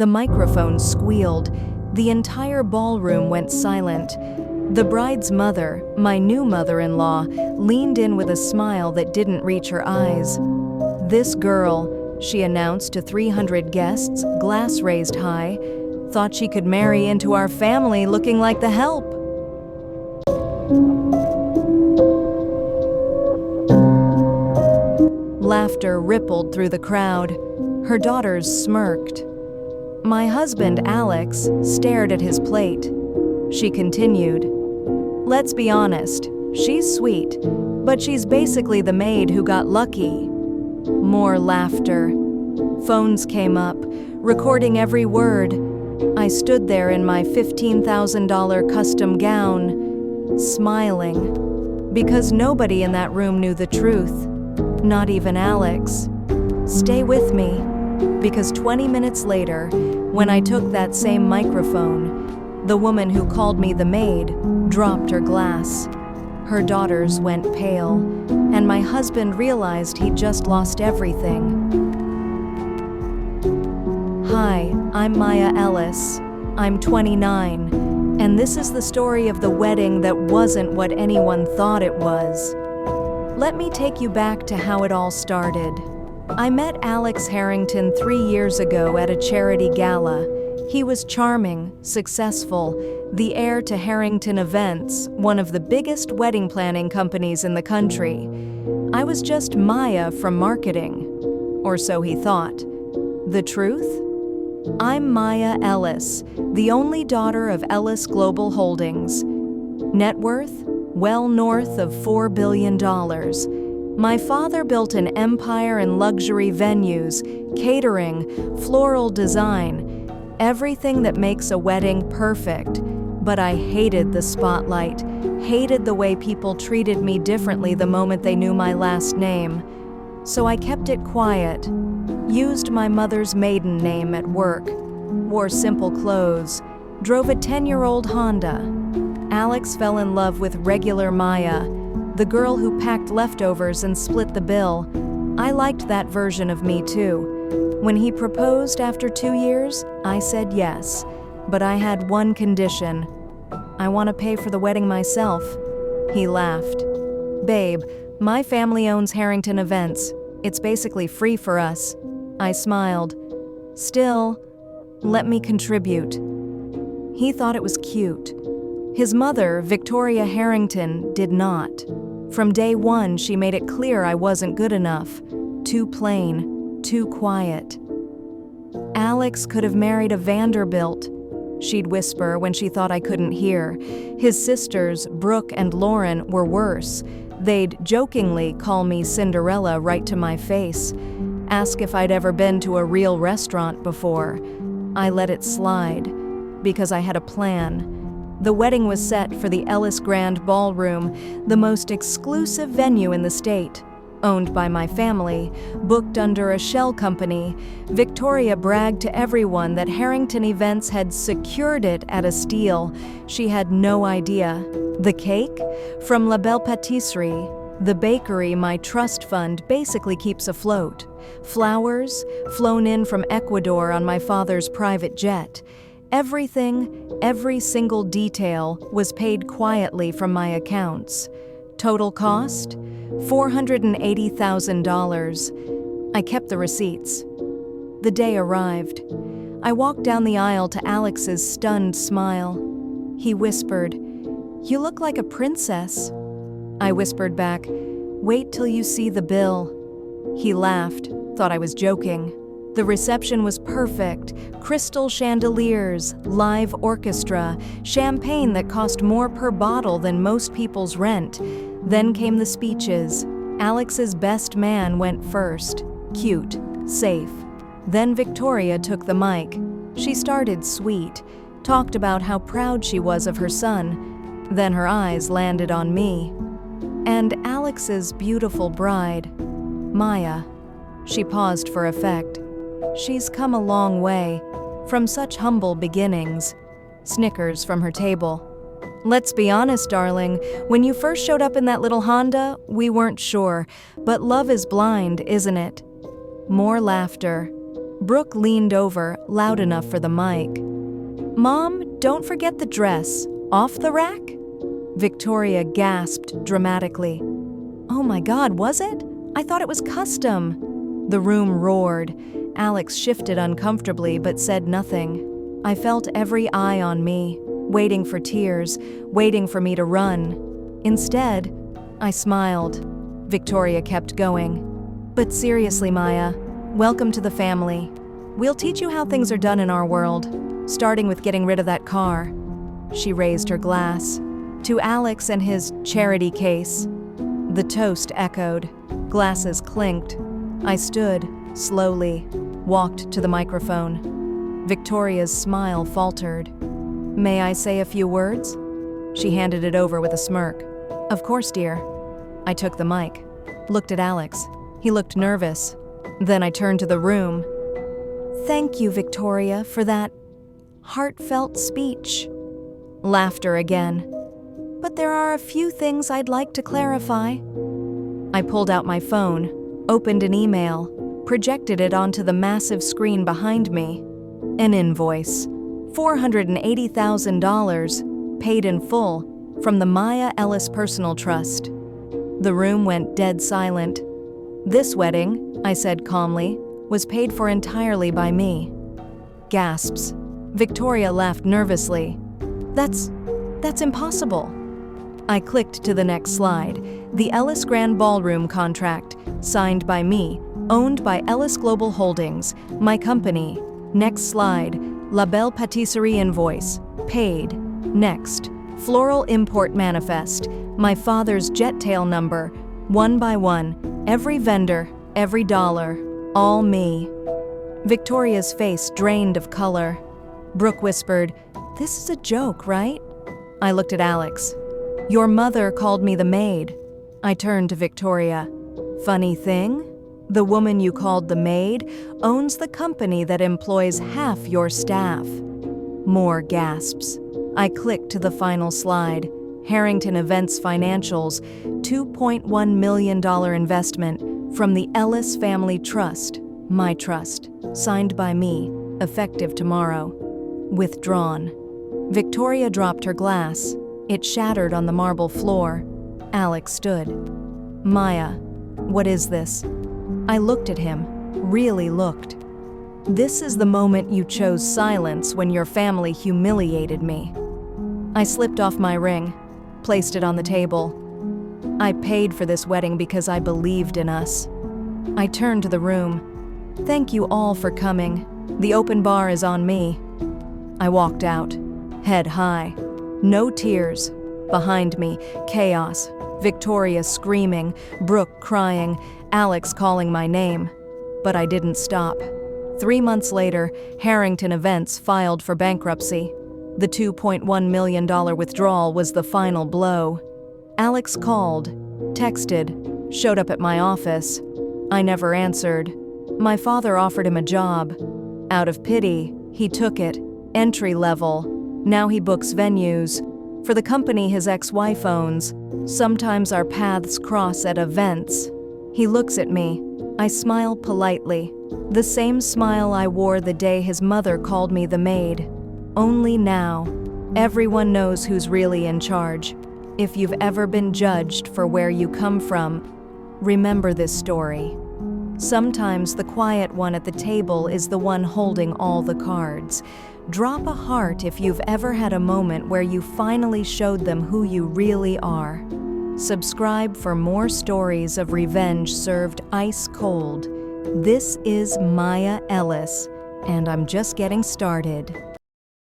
The microphone squealed. The entire ballroom went silent. The bride's mother, my new mother-in-law, leaned in with a smile that didn't reach her eyes. "This girl," she announced to 300 guests, glass raised high, "thought she could marry into our family looking like the help." Laughter rippled through the crowd. Her daughters smirked. My husband, Alex, stared at his plate. She continued, "Let's be honest, she's sweet, but she's basically the maid who got lucky." More laughter. Phones came up, recording every word. I stood there in my $15,000 custom gown, smiling, because nobody in that room knew the truth, not even Alex. Stay with me, because 20 minutes later, when I took that same microphone, the woman who called me the maid dropped her glass. Her daughters went pale, and my husband realized he'd just lost everything. Hi, I'm Maya Ellis. I'm 29, and this is the story of the wedding that wasn't what anyone thought it was. Let me take you back to how it all started. I met Alex Harrington 3 years ago at a charity gala. He was charming, successful, the heir to Harrington Events, one of the biggest wedding planning companies in the country. I was just Maya from marketing, or so he thought. The truth? I'm Maya Ellis, the only daughter of Ellis Global Holdings. Net worth? Well north of $4 billion. My father built an empire in luxury venues, catering, floral design, everything that makes a wedding perfect. But I hated the spotlight, hated the way people treated me differently the moment they knew my last name. So I kept it quiet, used my mother's maiden name at work, wore simple clothes, drove a 10-year-old Honda. Alex fell in love with regular Maya, the girl who packed leftovers and split the bill. I liked that version of me too. When he proposed after 2 years, I said yes, but I had one condition. I want to pay for the wedding myself. He laughed. Babe, my family owns Harrington Events. It's basically free for us. I smiled. Still, let me contribute. He thought it was cute. His mother, Victoria Harrington, did not. From day one, she made it clear I wasn't good enough. Too plain, too quiet. Alex could have married a Vanderbilt, she'd whisper when she thought I couldn't hear. His sisters, Brooke and Lauren, were worse. They'd jokingly call me Cinderella right to my face, ask if I'd ever been to a real restaurant before. I let it slide, because I had a plan. The wedding was set for the Ellis Grand Ballroom, the most exclusive venue in the state. Owned by my family, booked under a shell company, Victoria bragged to everyone that Harrington Events had secured it at a steal. She had no idea. The cake? From La Belle Patisserie, the bakery my trust fund basically keeps afloat. Flowers, flown in from Ecuador on my father's private jet. Everything, every single detail, was paid quietly from my accounts. Total cost? $480,000. I kept the receipts. The day arrived. I walked down the aisle to Alex's stunned smile. He whispered, "You look like a princess." I whispered back, "Wait till you see the bill." He laughed, thought I was joking. The reception was perfect. Crystal chandeliers, live orchestra, champagne that cost more per bottle than most people's rent. Then came the speeches. Alex's best man went first. Cute, safe. Then Victoria took the mic. She started sweet, talked about how proud she was of her son. Then her eyes landed on me. And Alex's beautiful bride, Maya. She paused for effect. She's come a long way, from such humble beginnings. Snickers from her table. Let's be honest, darling, when you first showed up in that little Honda, we weren't sure, but love is blind, isn't it? More laughter. Brooke leaned over, loud enough for the mic. "Mom, don't forget the dress. Off the rack?" Victoria gasped dramatically. "Oh my God, was it? I thought it was custom." The room roared. Alex shifted uncomfortably but said nothing. I felt every eye on me, waiting for tears, waiting for me to run. Instead, I smiled. Victoria kept going. "But seriously, Maya, welcome to the family. We'll teach you how things are done in our world, starting with getting rid of that car." She raised her glass. To Alex and his charity case. The toast echoed. Glasses clinked. I stood, slowly, walked to the microphone. Victoria's smile faltered. "May I say a few words?" She handed it over with a smirk. "Of course, dear." I took the mic, looked at Alex. He looked nervous. Then I turned to the room. "Thank you, Victoria, for that heartfelt speech." Laughter again. "But there are a few things I'd like to clarify." I pulled out my phone, opened an email, projected it onto the massive screen behind me. An invoice. $480,000, paid in full, from the Maya Ellis Personal Trust. The room went dead silent. "This wedding," I said calmly, "was paid for entirely by me." Gasps. Victoria laughed nervously. That's impossible." I clicked to the next slide. The Ellis Grand Ballroom contract, signed by me, owned by Ellis Global Holdings, my company. Next slide. La Belle Patisserie invoice, paid. Next. Floral import manifest, my father's jet tail number, one by one, every vendor, every dollar, all me. Victoria's face drained of color. Brooke whispered, "This is a joke, right?" I looked at Alex. "Your mother called me the maid." I turned to Victoria. "Funny thing? The woman you called the maid owns the company that employs half your staff." More gasps. I clicked to the final slide. Harrington Events Financials, $2.1 million investment from the Ellis Family Trust, my trust, signed by me, effective tomorrow. Withdrawn. Victoria dropped her glass. It shattered on the marble floor. Alex stood. "Maya, what is this?" I looked at him, really looked. "This is the moment you chose silence when your family humiliated me." I slipped off my ring, placed it on the table. "I paid for this wedding because I believed in us." I turned to the room. "Thank you all for coming. The open bar is on me." I walked out, head high. No tears. Behind me, chaos. Victoria screaming, Brooke crying, Alex calling my name. But I didn't stop. 3 months later, Harrington Events filed for bankruptcy. The $2.1 million withdrawal was the final blow. Alex called, texted, showed up at my office. I never answered. My father offered him a job. Out of pity, he took it. Entry level. Now he books venues. For the company his ex-wife owns. Sometimes our paths cross at events. He looks at me. I smile politely. The same smile I wore the day his mother called me the maid. Only now, everyone knows who's really in charge. If you've ever been judged for where you come from, remember this story. Sometimes the quiet one at the table is the one holding all the cards. Drop a heart if you've ever had a moment where you finally showed them who you really are. Subscribe for more stories of revenge served ice cold. This is Maya Ellis, and I'm just getting started.